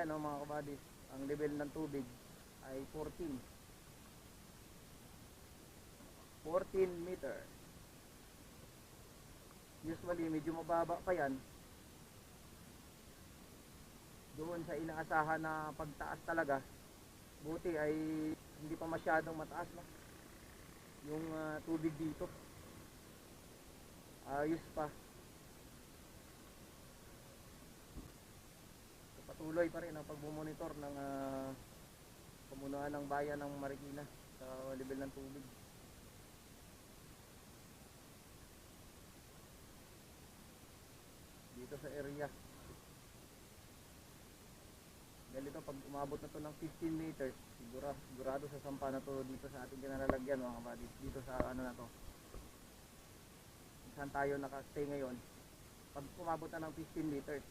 Ayan o mga kabadis, ang level ng tubig ay 14 meter. Usually medyo mababa pa yan doon sa inaasahan na pagtaas talaga. Buti ay hindi pa masyadong mataas na yung tubig dito, ayos pa. So, patuloy pa rin ang pagmumonitor ng pamunuan ng bayan ng Marikina sa level ng tubig. Dito sa area, dahil ito pag umabot na to ng 15 meters, sigurado sa sampa na to dito sa ating kinalalagyan mga kabadis, dito sa ano na to, saan tayo nakastay ngayon. Pag umabot na ng 15 meters,